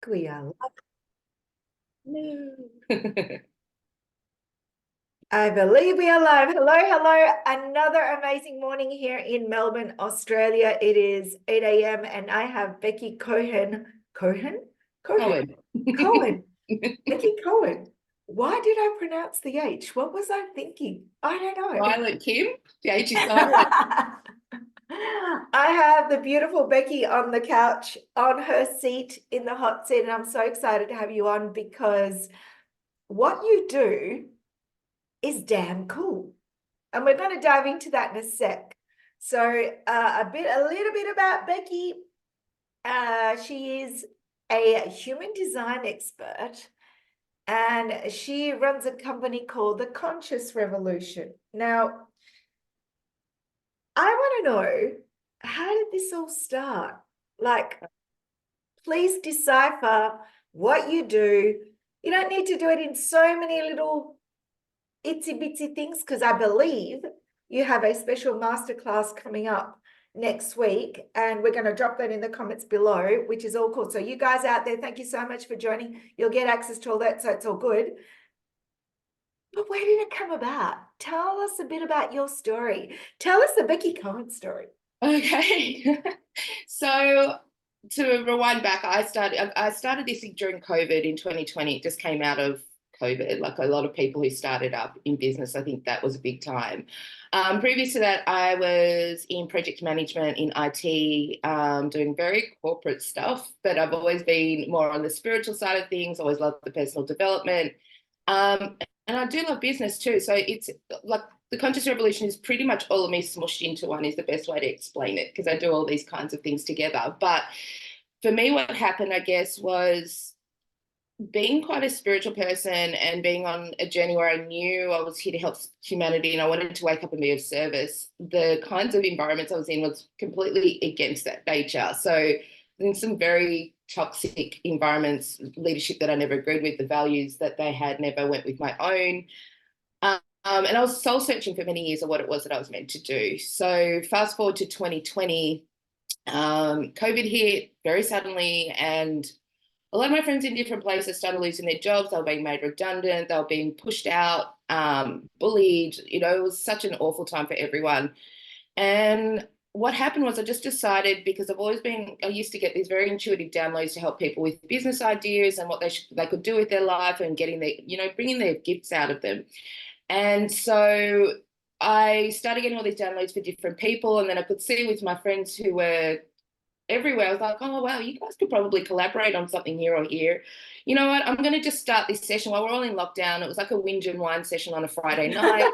We are live. I believe we are live. Hello, hello. Another amazing morning here in Melbourne, Australia. It is 8 a.m. and I have Becky Cohen. Cohen? Cohen. Cohen. Becky Cohen. Why did I pronounce the H? What was I thinking? I don't know. Violet Kim. The H is silent. I have the beautiful Becky on the couch, on her seat, in the hot seat, and I'm so excited to have you on because what you do is damn cool. And we're going to dive into that in a sec. So a little bit about Becky. She is a human design expert and she runs a company called The Conscious Revolution. Now, I want to know, how did this all start? Like, please decipher what you do. You don't need to do it in so many little itsy bitsy things, because I believe you have a special masterclass coming up next week, and we're going to drop that in the comments below, which is all cool. So you guys out there, thank you so much for joining. You'll get access to all that, so it's all good. But where did it come about? Tell us a bit about your story. Tell us the Becky Cohen story. Okay. So to rewind back, I started this during COVID in 2020. It just came out of COVID, like a lot of people who started up in business. I think that was a big time. Previous to that, I was in project management in IT, doing very corporate stuff, but I've always been more on the spiritual side of things, always loved the personal development. And I do love business too. So it's like the conscious revolution is pretty much all of me smushed into one is the best way to explain it, because I do all these kinds of things together. But for me, what happened, I guess, was being quite a spiritual person and being on a journey where I knew I was here to help humanity and I wanted to wake up and be of service. The kinds of environments I was in was completely against that nature. So in some very toxic environments, leadership that I never agreed with, the values that they had never went with my own. And I was soul searching for many years of what it was that I was meant to do. So fast forward to 2020, COVID hit very suddenly, and a lot of my friends in different places started losing their jobs. They were being made redundant. They were being pushed out, bullied. You know, it was such an awful time for everyone. And what happened was I just decided, because I used to get these very intuitive downloads to help people with business ideas and what they could do with their life and bringing their gifts out of them. And so I started getting all these downloads for different people. And then I could see with my friends who were everywhere, I was like, oh, wow, you guys could probably collaborate on something here or here. You know what? I'm going to just start this session while we're all in lockdown. It was like a whinge and wine session on a Friday night.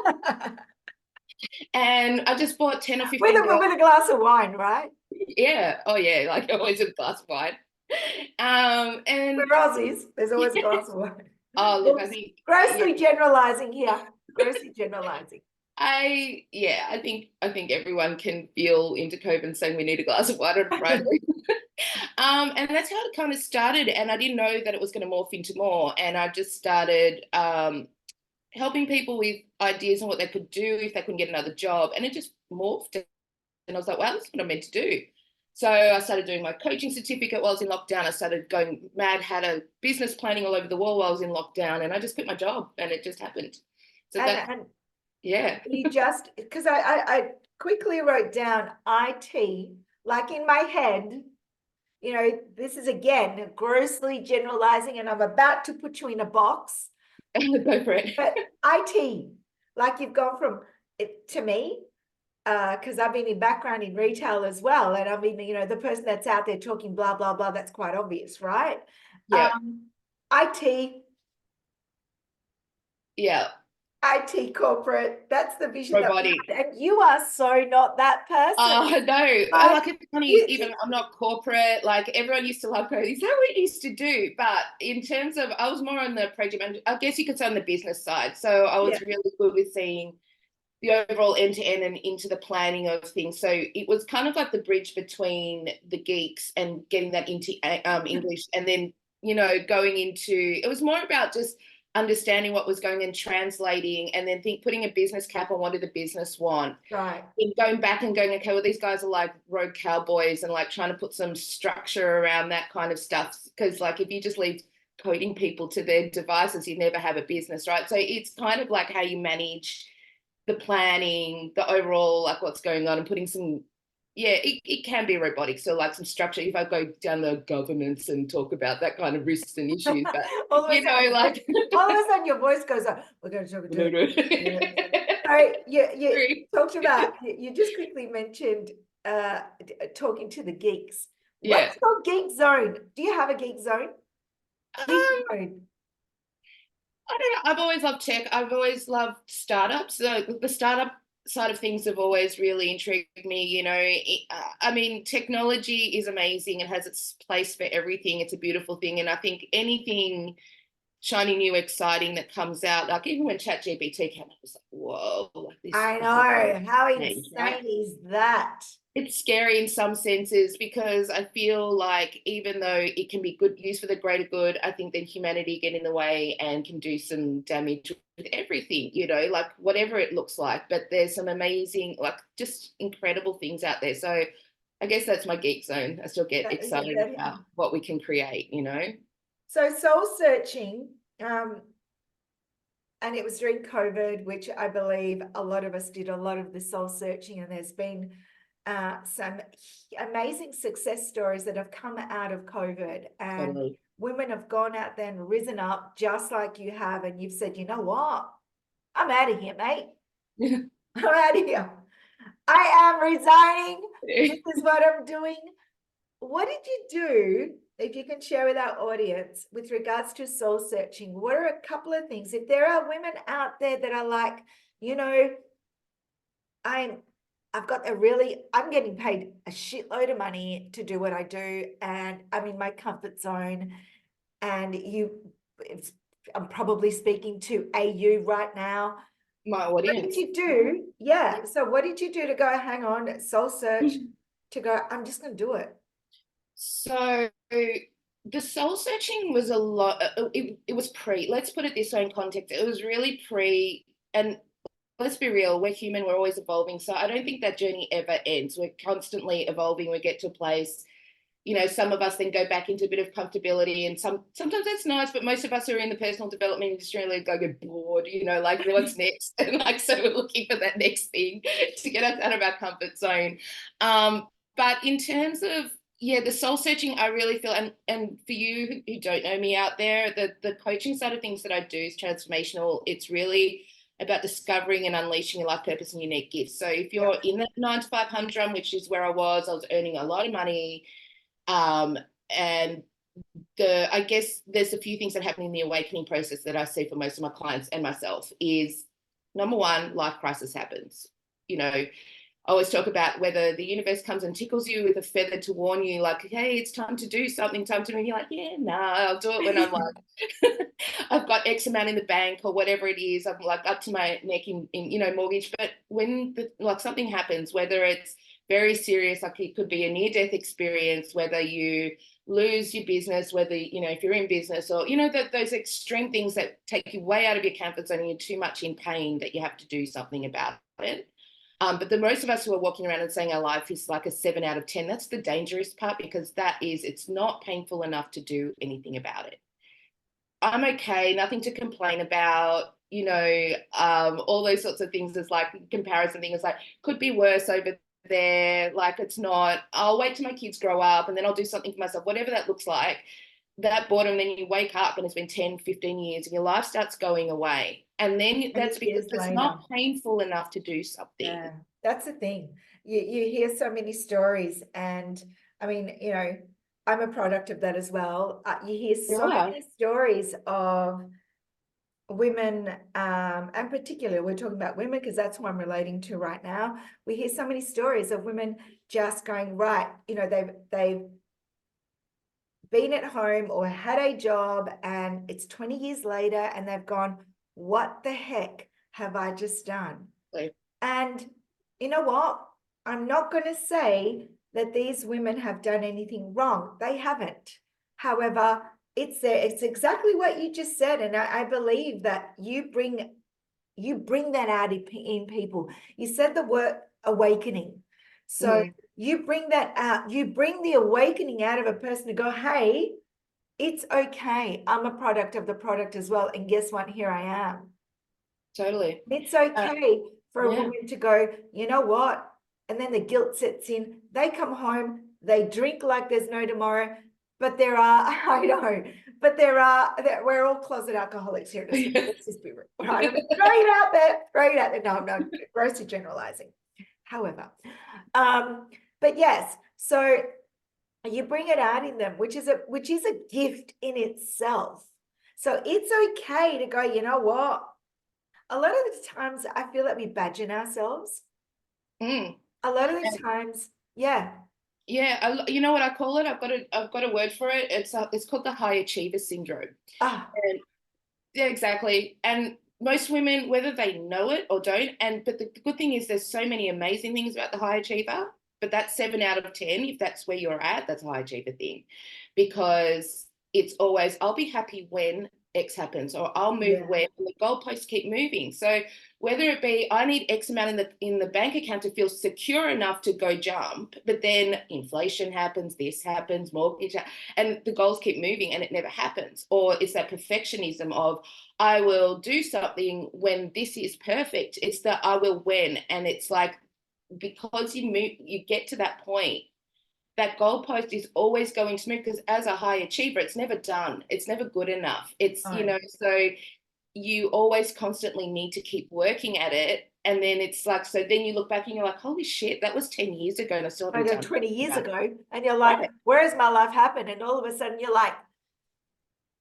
And I just bought 10 or 15 with a glass of wine, right? Yeah. Oh, yeah. Like always a glass of wine. And we're Aussies. There's always a glass of wine. Oh, look, I think grossly generalizing here. Grossly generalizing. I think everyone can feel into COVID saying we need a glass of wine on Friday. And that's how it kind of started. And I didn't know that it was going to morph into more. And I just started helping people with ideas on what they could do if they couldn't get another job. And it just morphed. And I was like, wow, that's what I'm meant to do. So I started doing my coaching certificate while I was in lockdown. I started going mad, had a business planning all over the wall while I was in lockdown. And I just quit my job and it just happened. So yeah. You just, because I quickly wrote down IT, like in my head, you know, this is again grossly generalizing and I'm about to put you in a box. Go for it. But IT, like you've gone from it to me, because I've been in background in retail as well. And I mean, you know, the person that's out there talking blah, blah, blah, that's quite obvious, right? Yeah. IT. Yeah. IT corporate, that's the vision. Robotic. And you are so not that person. Oh, no. I like it funny, even I'm not corporate. Like everyone used to love coding. Is that what you used to do? But in terms of, I was more on the project management, I guess you could say on the business side. So I was really good with seeing the overall end to end and into the planning of things. So it was kind of like the bridge between the geeks and getting that into English, and then, you know, going into, it was more about just understanding what was going and translating, and then putting a business cap on what did the business want. Right. And going back and going, okay, well, these guys are like rogue cowboys, and like trying to put some structure around that kind of stuff. Because like if you just leave coding people to their devices, you never have a business, right? So it's kind of like how you manage the planning, the overall, like what's going on, and putting some, yeah, it can be robotic. So like some structure, if I go down the governance and talk about that kind of risks and issues, but All of a you know, sudden, like all of a sudden your voice goes up. We're going to talk no, about no. So you talked about, you just quickly mentioned talking to the geeks. Yeah. What's your geek zone? Do you have a geek zone? Geek zone. I don't know. I've always loved tech. I've always loved startups. So the startup side of things have always really intrigued me. You know, I mean, technology is amazing and has its place for everything. It's a beautiful thing. And I think anything shiny, new, exciting that comes out, like even when ChatGPT came out, I was like, whoa, like this I is the world know. How change, right? insane is that? It's scary in some senses because I feel like even though it can be good use for the greater good, I think that humanity get in the way and can do some damage with everything, you know, like whatever it looks like. But there's some amazing, like just incredible things out there. So I guess that's my geek zone. I still get excited about what we can create, you know. So soul searching, and it was during COVID, which I believe a lot of us did a lot of the soul searching, and there's been some amazing success stories that have come out of COVID, and Totally. women have gone out there and risen up just like you have, and you've said, you know what, I'm out of here, mate. I'm out of here. I am resigning. This is what I'm doing. What did you do, if you can share with our audience, with regards to soul searching? What are a couple of things? If there are women out there that are like, you know, I've got I'm getting paid a shitload of money to do what I do, and I'm in my comfort zone. And I'm probably speaking to you right now. My What audience. did you do? Yeah. So what did you do to go, hang on, soul search, to go, I'm just going to do it? So the soul searching was a lot. It was let's put it this way in context. It was really and let's be real, we're human, we're always evolving. So I don't think that journey ever ends. We're constantly evolving. We get to a place, you know, some of us then go back into a bit of comfortability, and sometimes that's nice, but most of us are in the personal development industry and get bored, you know, like what's next? And like, so we're looking for that next thing to get us out of our comfort zone. But in terms of, yeah, the soul searching, I really feel, and for you who don't know me out there, the coaching side of things that I do is transformational. It's really about discovering and unleashing your life purpose and unique gifts. So if you're in that 9 to 5 humdrum, which is where I was earning a lot of money, and I guess there's a few things that happen in the awakening process that I see for most of my clients and myself is, number one, life crisis happens. You know, I always talk about whether the universe comes and tickles you with a feather to warn you, like, hey, it's time to do something, time to, and you're like, yeah, nah, I'll do it when I'm like, I've got X amount in the bank or whatever it is. I'm like up to my neck in you know, mortgage. But when like something happens, whether it's very serious, like it could be a near-death experience, whether you lose your business, whether, you know, if you're in business, or, you know, those extreme things that take you way out of your comfort zone and you're too much in pain that you have to do something about it. But the most of us who are walking around and saying our life is like a 7 out of 10, that's the dangerous part, because it's not painful enough to do anything about it. I'm okay, nothing to complain about, you know, all those sorts of things. Is like comparison things, like could be worse over there, like it's not, I'll wait till my kids grow up and then I'll do something for myself, whatever that looks like. That boredom, then you wake up and it's been 10, 15 years and your life starts going away. And then that's because it's not painful enough to do something. Yeah, that's the thing. You hear so many stories, and I mean, you know, I'm a product of that as well. You hear so many stories of women, and particularly we're talking about women because that's who I'm relating to right now. We hear so many stories of women just going, right, you know, they've been at home or had a job and it's 20 years later and they've gone, what the heck have I just done? Right. And you know what? I'm not going to say that these women have done anything wrong. They haven't. However, it's there. It's exactly what you just said. And I believe that you bring that out in people. You said the word awakening. So Mm, you bring that out, you bring the awakening out of a person to go, hey, it's okay. I'm a product of the product as well. And guess what? Here I am. totally. It's Uh, okay for a yeah. woman to go, you know what? And then the guilt sets in. They come home, they drink like there's no tomorrow. But there are, I know, but we're all closet alcoholics here in Australia. Let's just be real, right? I'm throwing it out there, throwing it out there. No, I'm not grossly generalizing. However, but yes, so you bring it out in them, which is a gift in itself. So it's okay to go, you know what? A lot of the times I feel that we badger ourselves. Mm. A lot of the times, yeah. Yeah, you know what I call it? I've got a word for it. It's called the high achiever syndrome. Ah, And yeah, exactly. And most women, whether they know it or don't, but the good thing is there's so many amazing things about the high achiever, but that's 7 out of 10. If that's where you're at, that's a high achiever thing. Because it's always, I'll be happy when X happens, or I'll move yeah. when, and the goalposts keep moving. So whether it be I need X amount in the bank account to feel secure enough to go jump, but then inflation happens, this happens, mortgage, and the goals keep moving and it never happens. Or it's that perfectionism of I will do something when this is perfect. It's the I will when, and it's like because you get to that point, that goalpost is always going to move because as a high achiever, it's never done. It's never good enough. It's, Oh, so you always constantly need to keep working at it. And then it's like, so then you look back and you're like, holy shit, that was 10 years ago and I still I haven't know done 20 years it. ago, and you're like, Right. where has my life happened? And all of a sudden you're like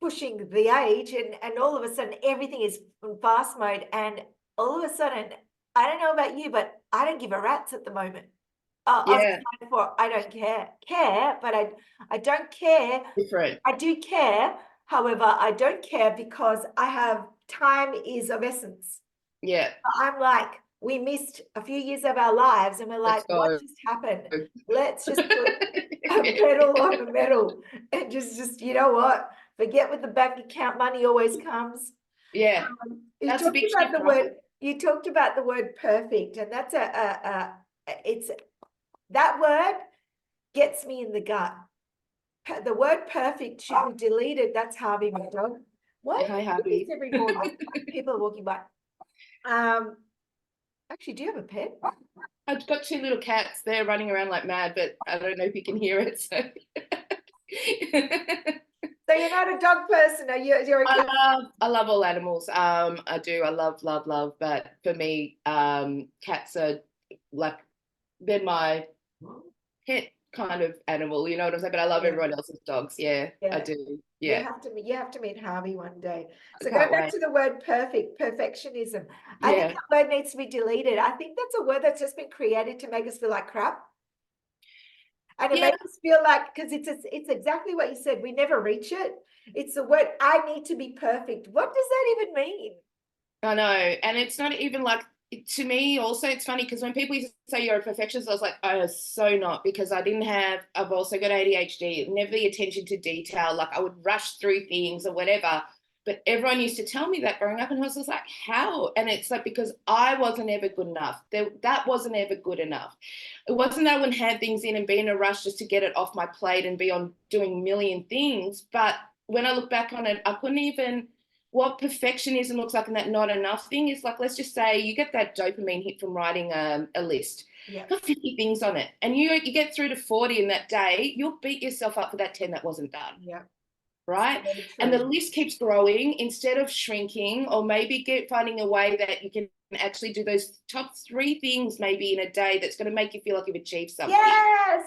pushing the age, and all of a sudden everything is in fast mode. And all of a sudden, I don't know about you, but I don't give a rat's at the moment. I was Yeah. trying for I don't care, but I don't care. Different. I do care. However, I don't care because I have time is of essence. Yeah. I'm like, we missed a few years of our lives and we're Let's like, what go. just happened? Let's just put a pedal on the metal and just, you know what? Forget what the bank account money always comes. Yeah. You That's a talked big about shift, the right? word, you talked about the word perfect, and that's it's that word gets me in the gut. The word perfect should be deleted. That's Harvey, my dog. Why do Hi, you do this Happy. every morning? People are walking by. Um, actually, do you have a pet? I've got two little cats. They're running around like mad, but I don't know if you can hear it. So So you're not a dog person, are you? You're a cat. I love all animals. I do. I love, love, love. But for me, cats are like they're my pet kind of animal. You know what I'm saying? But I love Yeah, everyone else's dogs. Yeah, I yeah. do. You Yeah, have to meet Harvey one day. I So going can't back wait. to the word perfect, perfectionism. I think Yeah, that word needs to be deleted. I think that's a word that's just been created to make us feel like crap. And it yeah. makes us feel like, because it's exactly what you said, we never reach it. It's the word, I need to be perfect. What does that even mean? I know, and it's not even like to me. Also, it's funny because when people used to say you're a perfectionist, I was like, I was so not because I didn't have. I've also got ADHD, never the attention to detail. Like I would rush through things or whatever. But everyone used to tell me that growing up, and I was just like, how? And it's like because I wasn't ever good enough. That wasn't ever good enough. It wasn't that I wouldn't hand things in and be in a rush just to get it off my plate and be on doing a million things. But when I look back on it, I couldn't even what perfectionism looks like and that not enough thing is like, let's just say you get that dopamine hit from writing a list. Yeah, Got 50 things on it, and you get through to 40 in that day, you'll beat yourself up for that 10 that wasn't done, yeah. So right? And the true. list keeps growing instead of shrinking, or maybe finding a way that you can actually do those top 3 things maybe in a day that's going to make you feel like you've achieved something. Yes.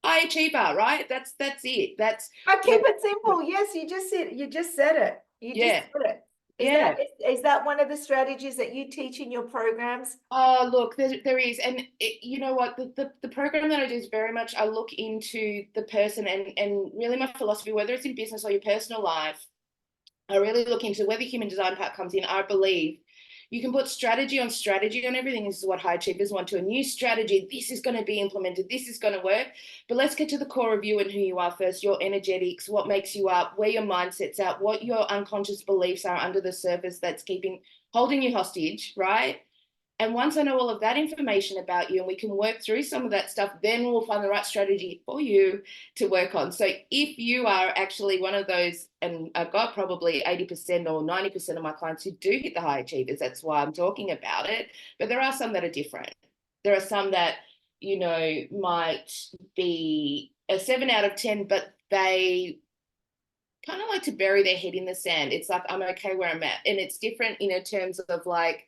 High achiever, right? That's it. That's I keep where, it simple. Yes, you just said it. You just yeah, said it. yeah. Is that one of the strategies that you teach in your programs? Oh, look, there is. And you know what? The program that I do is very much, I look into the person and really my philosophy, whether it's in business or your personal life, I really look into where the human design part comes in. I believe You can put strategy on everything. This is what high achievers want to. A new strategy. This is going to be implemented. This is going to work. But let's get to the core of you and who you are first. Your energetics, what makes you up, where your mindset's at, what your unconscious beliefs are under the surface that's holding you hostage, right? And once I know all of that information about you and we can work through some of that stuff, then we'll find the right strategy for you to work on. So if you are actually one of those, and I've got probably 80% or 90% of my clients who do hit the high achievers, that's why I'm talking about it. But there are some that are different. There are some that, you know, might be a 7 out of 10, but they kind of like to bury their head in the sand. It's like, I'm okay where I'm at. And it's different in terms of like,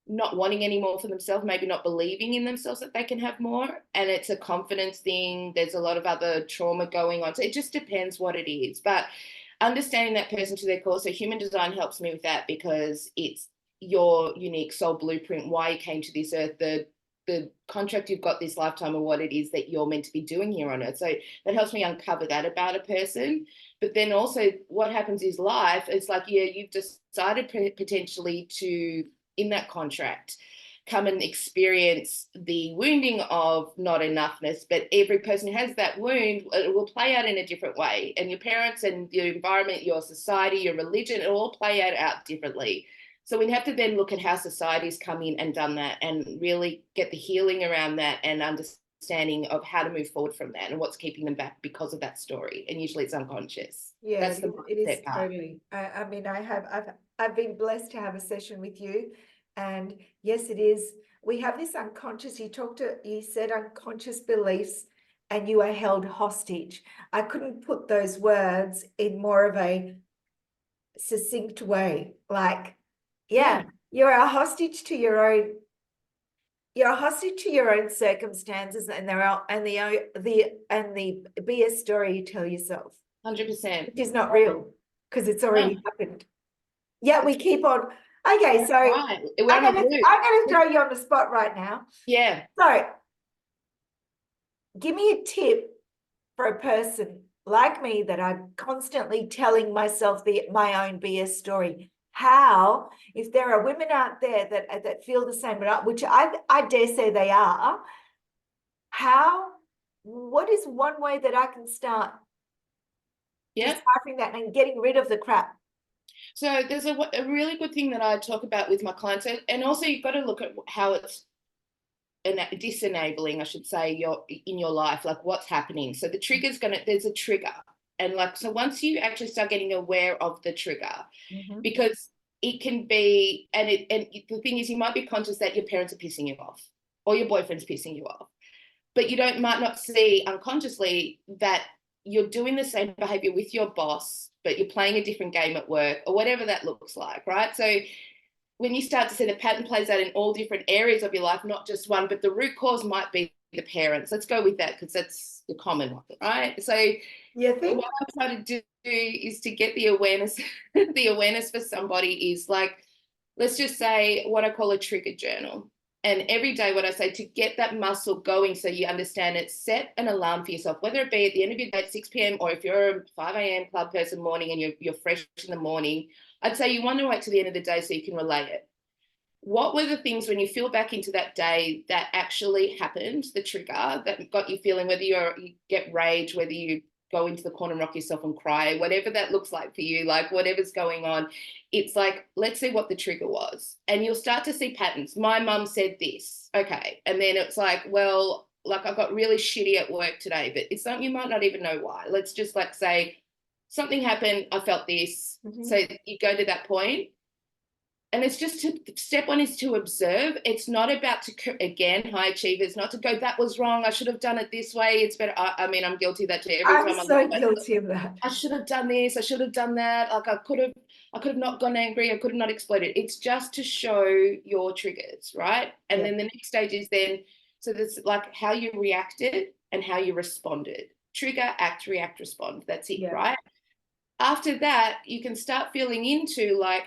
not wanting any more for themselves, maybe not believing in themselves that they can have more. And it's a confidence thing. There's a lot of other trauma going on. So it just depends what it is. But understanding that person to their core. So human design helps me with that because it's your unique soul blueprint, why you came to this earth, the contract you've got this lifetime, or what it is that you're meant to be doing here on earth. So that helps me uncover that about a person. But then also what happens is life, it's like, yeah, you've decided potentially to, in that contract, come and experience the wounding of not enoughness, but every person has that wound. It will play out in a different way, and your parents and your environment, your society, your religion, it will all play out differently. So we have to then look at how society's come in and done that and really get the healing around that and understanding of how to move forward from that and what's keeping them back because of that story. And usually it's unconscious. Yeah, That's the it is mindset part. totally. I mean, I've been blessed to have a session with you, and yes, it is. We have this unconscious. You said unconscious beliefs, and you are held hostage. I couldn't put those words in more of a succinct way. Like, yeah, you're a hostage to your own. You're a hostage to your own circumstances, and the BS story you tell yourself. 100%. Which is not real because it's already happened. Yeah, we keep on. Okay, so right. I'm gonna throw you on the spot right now. Yeah. So give me a tip for a person like me that I'm constantly telling myself my own BS story. How, if there are women out there that feel the same, which I dare say they are, what is one way that I can start deciphering that and getting rid of the crap? So there's a really good thing that I talk about with my clients, and also you've got to look at how it's disenabling, I should say, in your life, like what's happening. So the trigger's there's a trigger, and like, so once you actually start getting aware of the trigger, because it can be, and the thing is, you might be conscious that your parents are pissing you off, or your boyfriend's pissing you off, but might not see unconsciously that you're doing the same behavior with your boss, but you're playing a different game at work, or whatever that looks like, right? So when you start to see the pattern plays out in all different areas of your life, not just one, but the root cause might be the parents. Let's go with that because that's the common one, right? So what I try to do is to get the awareness, the awareness for somebody is like, let's just say what I call a trigger journal. And every day what I say to get that muscle going so you understand it, set an alarm for yourself, whether it be at the end of your day at 6 p.m. or if you're a 5 a.m. club person morning and you're fresh in the morning, I'd say you want to wait to the end of the day so you can relay it. What were the things when you feel back into that day that actually happened, the trigger that got you feeling, whether you get rage, whether you go into the corner and rock yourself and cry, whatever that looks like for you, like whatever's going on, it's like, let's see what the trigger was. And you'll start to see patterns. My mum said this. Okay. And then it's like, well, like I got really shitty at work today, but it's something you might not even know why. Let's just like say something happened. I felt this. So you go to that point. And it's just step one is to observe. It's not about again, high achievers, not to go, that was wrong. I should have done it this way. It's better. I mean, I'm guilty of that too. Every time I'm so guilty of that. I should have done this. I should have done that. Like I could have not gone angry. I could have not exploded. It's just to show your triggers, right? And then the next stage is so that's like how you reacted and how you responded. Trigger, act, react, respond. That's it, right? After that, you can start feeling into like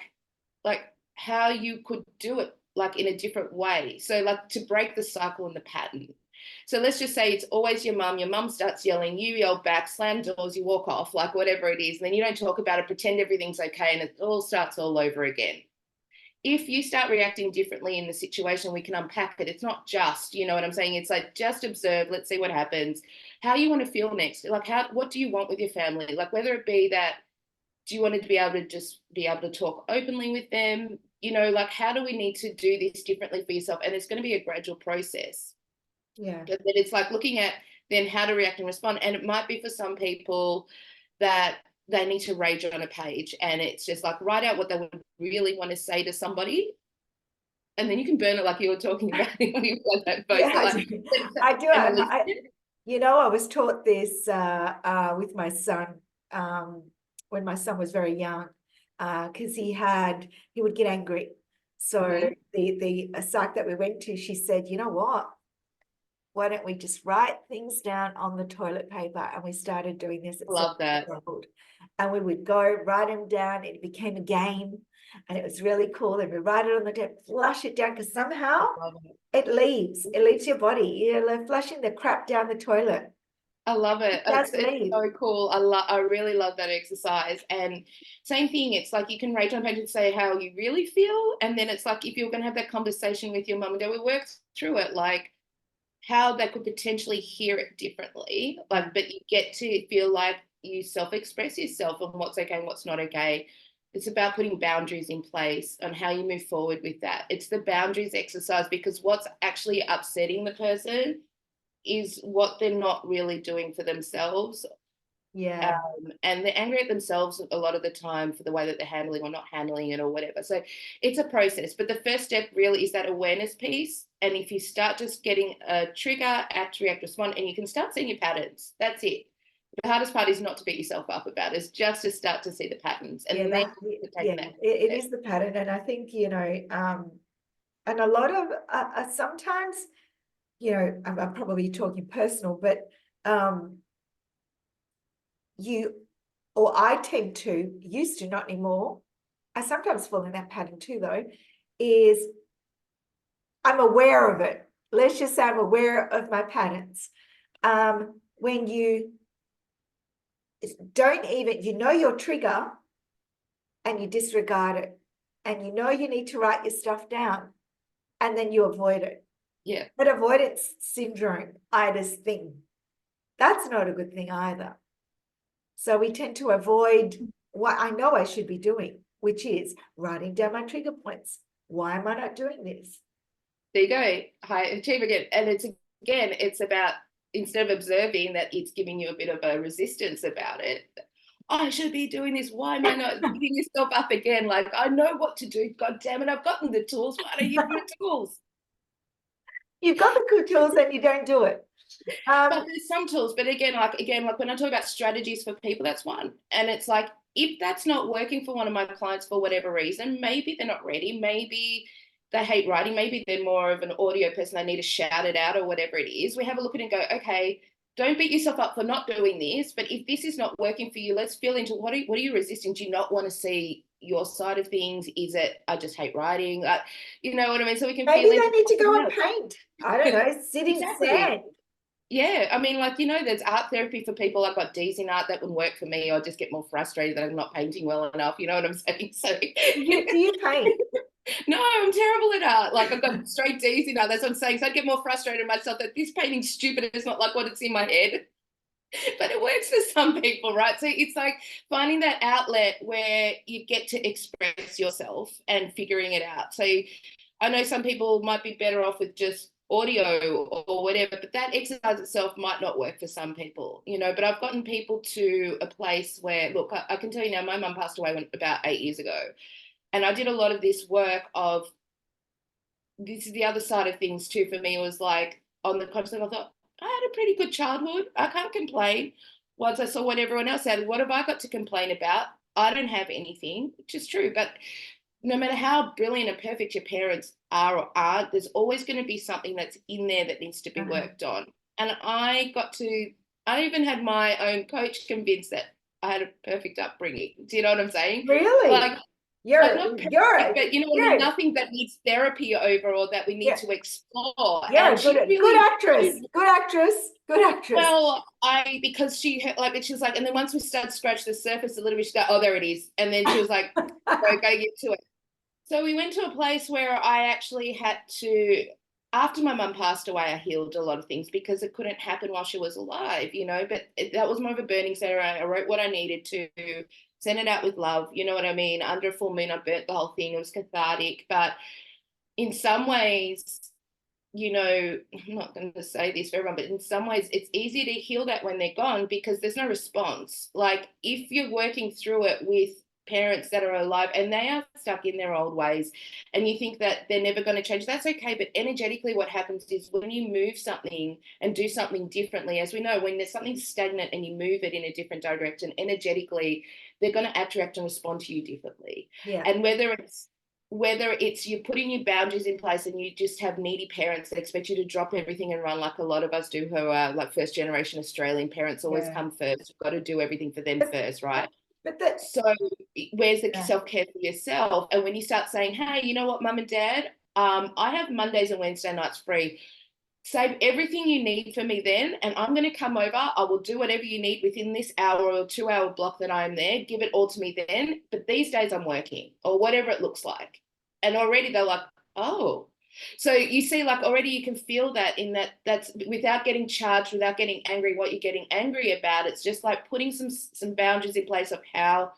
how you could do it like in a different way. So like to break the cycle and the pattern. So let's just say it's always your mum starts yelling, you yell back, slam doors, you walk off, like whatever it is. And then you don't talk about it, pretend everything's okay. And it all starts all over again. if you start reacting differently in the situation, we can unpack it. It's not just, you know what I'm saying? It's like, just observe, let's see what happens. How you want to feel next? Like, what do you want with your family? Like, whether it be that, do you want to be able to just be able to talk openly with them? You know, like, how do we need to do this differently for yourself? And it's going to be a gradual process. Yeah. But then it's like looking at then how to react and respond. And it might be for some people that they need to rage on a page, and it's just like write out what they would really want to say to somebody, and then you can burn it like you were talking about we've got that post. Yeah, I Like, do. I do. and I was taught this with my son when my son was very young, because he would get angry. So Mhm. the psych that we went to, she said, you know what? Why don't we just write things down on the toilet paper? And we started doing this at Love 7 that. years old. And we would go write them down. It became a game, and it was really cool. And we write it on the desk, flush it down, because somehow Love it. it leaves your body. You're like flushing the crap down the toilet. I love it. It does It's leave. so cool. I really love that exercise. And same thing, it's like you can rate on page and say how you really feel. And then it's like if you're going to have that conversation with your mum and dad, we work through it, like how they could potentially hear it differently. Like, but you get to feel like you self-express yourself on what's okay and what's not okay. It's about putting boundaries in place on how you move forward with that. It's the boundaries exercise, because what's actually upsetting the person is what they're not really doing for themselves. Yeah. And they're angry at themselves a lot of the time for the way that they're handling or not handling it or whatever. So it's a process. But the first step really is that awareness piece. And if you start just getting a trigger, act, react, respond, and you can start seeing your patterns, that's it. The hardest part is not to beat yourself up about it. It's just to start to see the patterns and then to take that. It is the pattern. And I think, and a lot of sometimes, I'm probably talking personal, but you or I tend to, used to, not anymore. I sometimes fall in that pattern too, though, is I'm aware of it. Let's just say I'm aware of my patterns. When you don't even, your trigger and you disregard it, and you need to write your stuff down, and then you avoid it. Yeah. But avoidance syndrome, itis thing, that's not a good thing either. So we tend to avoid what I know I should be doing, which is writing down my trigger points. Why am I not doing this? There you go. High achieve again. And it's about, instead of observing that, it's giving you a bit of a resistance about it. I should be doing this. Why am I not beating yourself up again? Like, I know what to do. God damn it, I've gotten the tools. Why don't you use the tools? You've got the good tools and you don't do it. But there's some tools. But again, like when I talk about strategies for people, that's one. And it's like, if that's not working for one of my clients for whatever reason, maybe they're not ready. Maybe they hate writing. Maybe they're more of an audio person. They need to shout it out or whatever it is. We have a look at it and go, okay, don't beat yourself up for not doing this. But if this is not working for you, let's feel into what are you resisting? Do you not want to see your side of things? Is it, I just hate writing? You know what I mean? So we can Maybe feel they into need to go and paint. I don't know, sit in exactly. sand. Yeah, I mean, like, there's art therapy for people. I've got D's in art that wouldn't work for me. I just get more frustrated that I'm not painting well enough. You know what I'm saying? So, Do you paint? no, I'm terrible at art. Like, I've got straight D's in art. That's what I'm saying. So I'd get more frustrated myself that this painting's stupid. It's not like what it's in my head. But it works for some people, right? So it's like finding that outlet where you get to express yourself and figuring it out. So I know some people might be better off with just audio or whatever, but that exercise itself might not work for some people, but I've gotten people to a place where, look, I can tell you now, my mum passed away about 8 years ago. And I did a lot of this work of, this is the other side of things too for me, was like on the concept, I thought, I had a pretty good childhood. I can't complain. Once I saw what everyone else had, what have I got to complain about? I don't have anything, which is true. But no matter how brilliant and perfect your parents are or aren't, there's always going to be something that's in there that needs to be worked on. And I even had my own coach convinced that I had a perfect upbringing. Do you know what I'm saying? Really? Like not perfect, but you know what I mean? Nothing that needs therapy over or that we need to explore. Yeah, and she really good actress. Good actress. Good actress. Well, because she was like, and then once we started to scratch the surface a little bit, she go, oh, there it is. And then she was like, go get to it. So we went to a place where I actually had to, after my mum passed away, I healed a lot of things because it couldn't happen while she was alive, but that was more of a burning ceremony. I wrote what I needed to, send it out with love, you know what I mean? Under a full moon, I burnt the whole thing. It was cathartic. But in some ways, I'm not going to say this for everyone, but in some ways it's easier to heal that when they're gone because there's no response. Like if you're working through it with parents that are alive and they are stuck in their old ways and you think that they're never going to change, that's okay. But energetically, what happens is when you move something and do something differently, as we know, when there's something stagnant and you move it in a different direction, energetically, they're going to attract and respond to you differently. Yeah. And whether it's you're putting your boundaries in place and you just have needy parents that expect you to drop everything and run like a lot of us do who are like first generation Australian parents always come first. You've got to do everything for them first, right? But that, So where's the yeah. self-care for yourself? And when you start saying, hey, you know what, mum and dad, I have Mondays and Wednesday nights free. Save everything you need for me then, and I'm going to come over. I will do whatever you need within this hour or 2 hour block that I'm there. Give it all to me then. But these days I'm working or whatever it looks like. And already they're like, oh. So you see, like already you can feel that that's without getting charged, without getting angry, what you're getting angry about. It's just like putting some boundaries in place of how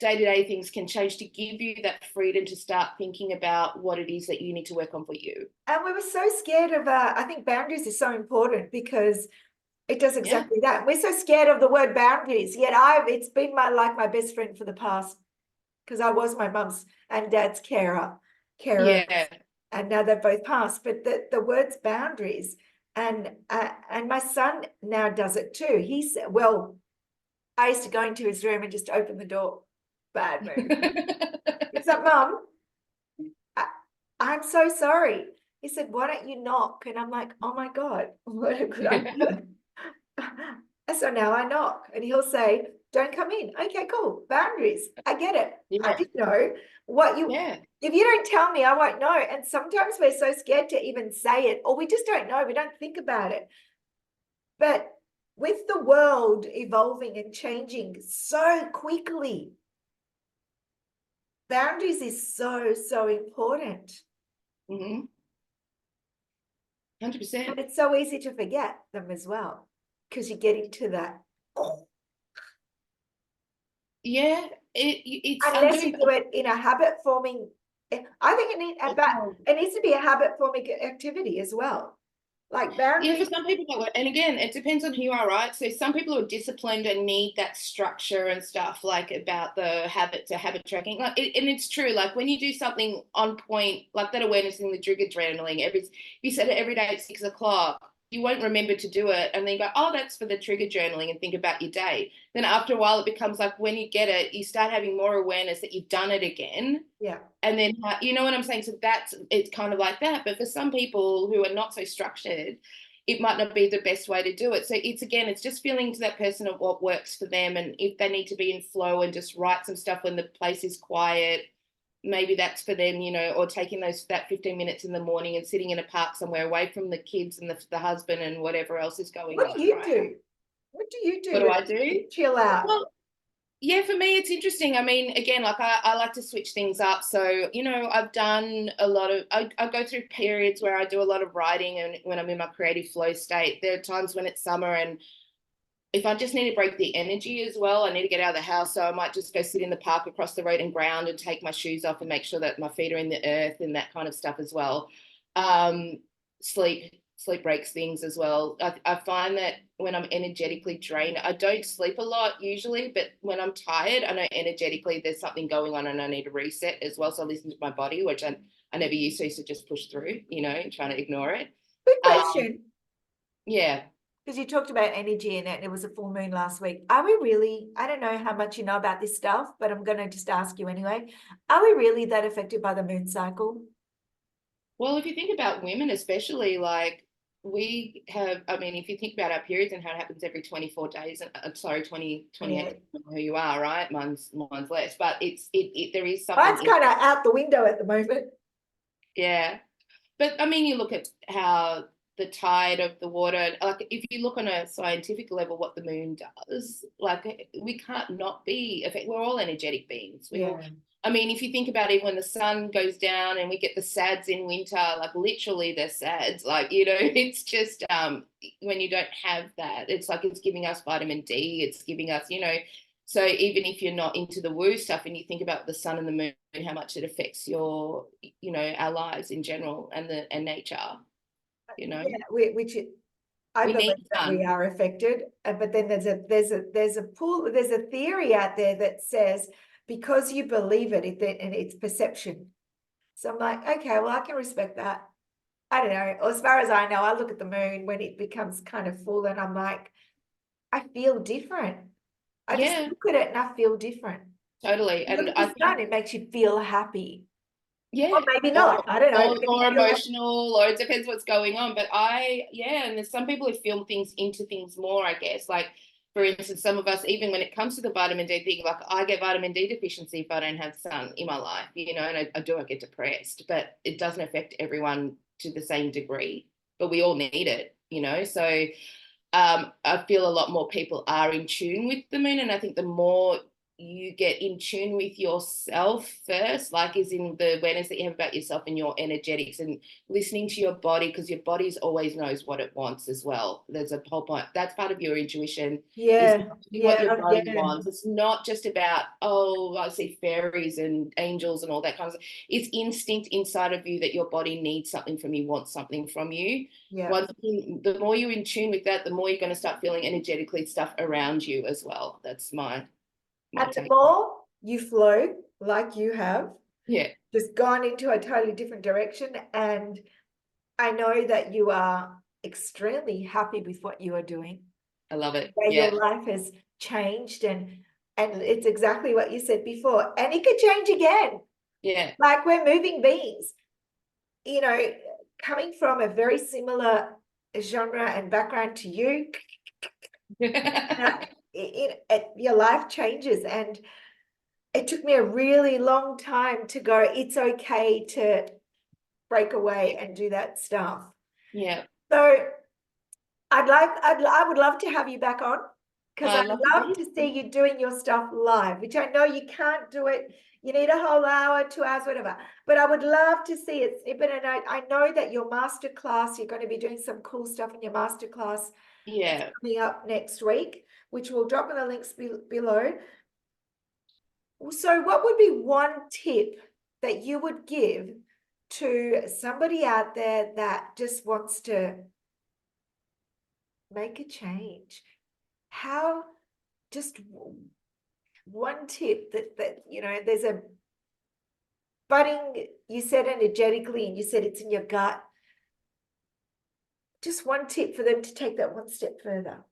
day-to-day things can change to give you that freedom to start thinking about what it is that you need to work on for you. And we were so scared of, I think boundaries is so important because it does exactly that. We're so scared of the word boundaries, yet it's been my best friend for the past, because I was my mum's and dad's carer, Yeah. and now they've both passed. But the words boundaries, and my son now does it too. He said, well, I used to go into his room and just open the door. Bad move. He's like, Mum, I'm so sorry. He said, why don't you knock? And I'm like, oh my God, what a good idea. So now I knock and he'll say, don't come in. Okay, cool. Boundaries. I get it. I didn't know what if you don't tell me, I won't know. And sometimes we're so scared to even say it, or we just don't know. We don't think about it. But with the world evolving and changing so quickly, boundaries is so, so important. 100%. And it's so easy to forget them as well, because you get into that. Yeah, it's Unless you do it in a habit forming, I think it needs to be a habit forming activity as well. Like boundaries. Yeah, for some people that work. And again, it depends on who you are, right? So some people are disciplined and need that structure and stuff, like about the habit to habit tracking. And it's true, like when you do something on point, like that awareness in the trigger journaling, if you set it every day at 6 o'clock, you won't remember to do it. And then you go, oh, that's for the trigger journaling, and think about your day. Then after a while, it becomes like when you get it, you start having more awareness that you've done it again. Yeah. And then, you know what I'm saying? So it's kind of like that. But for some people who are not so structured, it might not be the best way to do it. So it's just feeling to that person of what works for them. And if they need to be in flow and just write some stuff when the place is quiet, maybe that's for them, or taking that 15 minutes in the morning and sitting in a park somewhere away from the kids and the husband and whatever else is going on. What do you right? do? What do you do? What do I do? Chill out. Well, yeah, for me, it's interesting. I mean, again, like I like to switch things up. So, I've done a lot of, I go through periods where I do a lot of writing, and when I'm in my creative flow state, there are times when it's summer and if I just need to break the energy as well, I need to get out of the house. So I might just go sit in the park across the road and ground and take my shoes off and make sure that my feet are in the earth and that kind of stuff as well. Sleep breaks things as well. I find that when I'm energetically drained, I don't sleep a lot usually, but when I'm tired, I know energetically there's something going on and I need to reset as well. So I listen to my body, which I never used to just push through, trying to ignore it. Good question. Yeah. Because you talked about energy in it, and it was a full moon last week. Are we really, I don't know how much you know about this stuff, but I'm going to just ask you anyway. Are we really that affected by the moon cycle? Well, if you think about women, especially, like we have, I mean, if you think about our periods and how it happens every 24 days, and 28, who you are, right? Mine's less, but there is something. Mine's kind of out the window at the moment. Yeah. But I mean, you look at how the tide of the water. Like if you look on a scientific level, what the moon does, like we can't not be affected. We're all energetic beings. We all, Yeah. I mean, if you think about it, when the sun goes down and we get the sads in winter, like literally the sads, like, you know, it's just when you don't have that, it's like it's giving us vitamin D, it's giving us, you know, so even if you're not into the woo stuff and you think about the sun and the moon, how much it affects your, you know, our lives in general and nature, you know, Yeah, I we need believe that we sun. are affected, but then there's a theory out there that says because you believe it, and it's perception. So I'm like, okay, well, I can respect that. I don't know. As far as I know, I look at the moon when it becomes kind of full, and I'm like, I feel different. I just Yeah, look at it and I feel different. totally. You look And at I the sun, think, it makes you feel happy, or yeah, maybe not. I don't know. It makes or you feel happy. emotional, or it depends what's going on. But yeah, and there's some people who feel things into things more, I guess. Like, for instance, some of us, even when it comes to the vitamin D thing, like I get vitamin D deficiency if I don't have sun in my life, you know, and I get depressed, but it doesn't affect everyone to the same degree, but we all need it, you know. So I feel a lot more people are in tune with the moon, and I think the more you get in tune with yourself first, like is in the awareness that you have about yourself and your energetics and listening to your body, because your body always knows what it wants as well. There's a whole point. That's part of your intuition, is Yeah, what your yeah, body yeah, wants. It's not just about, oh, I see fairies and angels and all that kind of stuff. It's instinct inside of you that your body needs something from you, wants something from you. yeah. The more you're in tune with that, the more you're going to start feeling energetically stuff around you as well. That's my And the take. more you flow, like you have, Yeah, just gone into a totally different direction. And I know that you are extremely happy with what you are doing, I love it. where your Yeah, life has changed, and it's exactly what you said before. And it could change again. yeah. Like we're moving beings, you know, coming from a very similar genre and background to you, uh, your life changes. And it took me a really long time to go, it's okay to break away and do that stuff. Yeah, So I would love to have you back on, because I I'd love to love be to see here. you doing your stuff live, which I know you can't do it. You need a whole hour, 2 hours, whatever. But I would love to see it snippet. And I know that your master class, you're going to be doing some cool stuff in your master class that's Yeah. coming up next week, which we'll drop in the links below. So what would be one tip that you would give to somebody out there that just wants to make a change? How, just one tip that you know, there's a budding, you said energetically, and you said it's in your gut. Just one tip for them to take that one step further.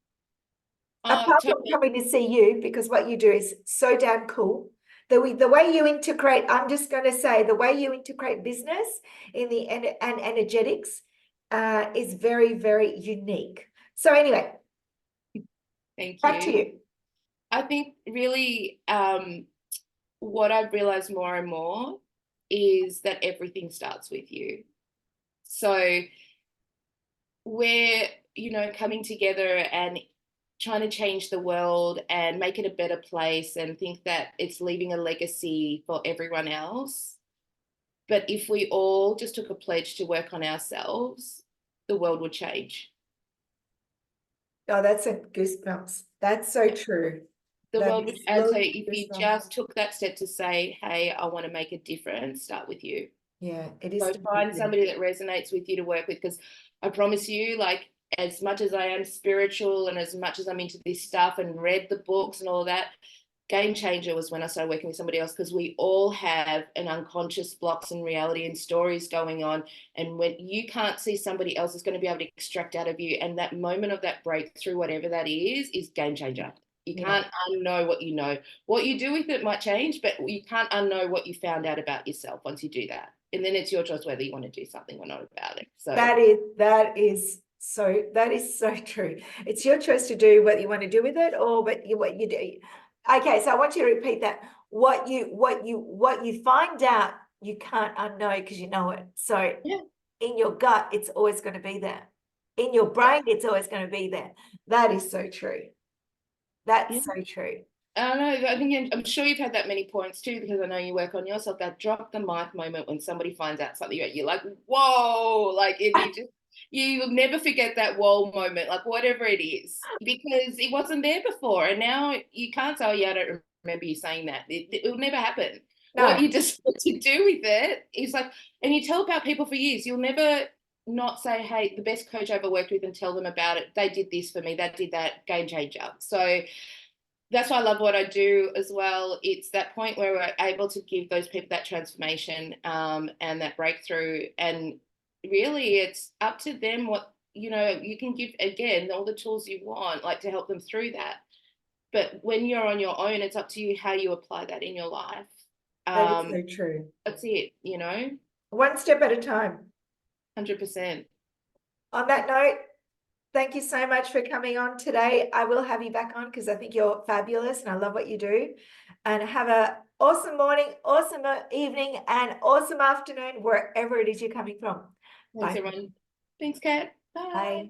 Apart from Totally. coming to see you, because what you do is so damn cool. The way you integrate, I'm just going to say, the way you integrate business in the and energetics is very, very unique. So anyway, Thank back to you. you. I think really what I've realized more and more is that everything starts with you. So we're, you know, coming together and trying to change the world and make it a better place and think that it's leaving a legacy for everyone else. But if we all just took a pledge to work on ourselves, the world would change. Oh, that's a goosebumps. That's so true. The That world would, is and so really if you goosebumps. just took that step to say, hey, I want to make a difference, start with you. Yeah, it is So to find somebody that resonates with you to work with, because I promise you, like, as much as I am spiritual and as much as I'm into this stuff and read the books and all that, game changer was when I started working with somebody else, because we all have an unconscious blocks in reality and stories going on. And when you can't see, somebody else is going to be able to extract out of you. And that moment of that breakthrough, whatever that is game changer. You Yeah. can't unknow what you know. What you do with it might change, but you can't unknow what you found out about yourself once you do that. And then it's your choice whether you want to do something or not about it. So That is so true. It's your choice to do what you want to do with it, or what you do. Okay, so I want you to repeat that. What you find out, you can't unknow because you know it. So yeah, in your gut, it's always going to be there. In your brain, it's always going to be there. That is so true. Yeah. That's so true. I don't know. I think I'm sure you've had that many points too, because I know you work on yourself. That drop the mic moment when somebody finds out something about you, like whoa, like if you just you'll never forget that whoa moment, like whatever it is, because it wasn't there before, and now you can't say, oh yeah, I don't remember you saying that. It will never happen. What No, you just what to do with it is like, and you tell about people for years. You'll never not say, hey, the best coach I ever worked with, and tell them about it. They did this for me. They did that. Game changer. So that's why I love what I do as well. It's that point where we're able to give those people that transformation and that breakthrough. And really, it's up to them what, you can give, again, all the tools you want, like to help them through that. But when you're on your own, it's up to you how you apply that in your life. that is so true. That's it, One step at a time. 100%. On that note, thank you so much for coming on today. I will have you back on because I think you're fabulous and I love what you do. And have a awesome morning, awesome evening, and awesome afternoon, wherever it is you're coming from. Thanks, Bye. everyone. Thanks, Kat. Bye. Bye.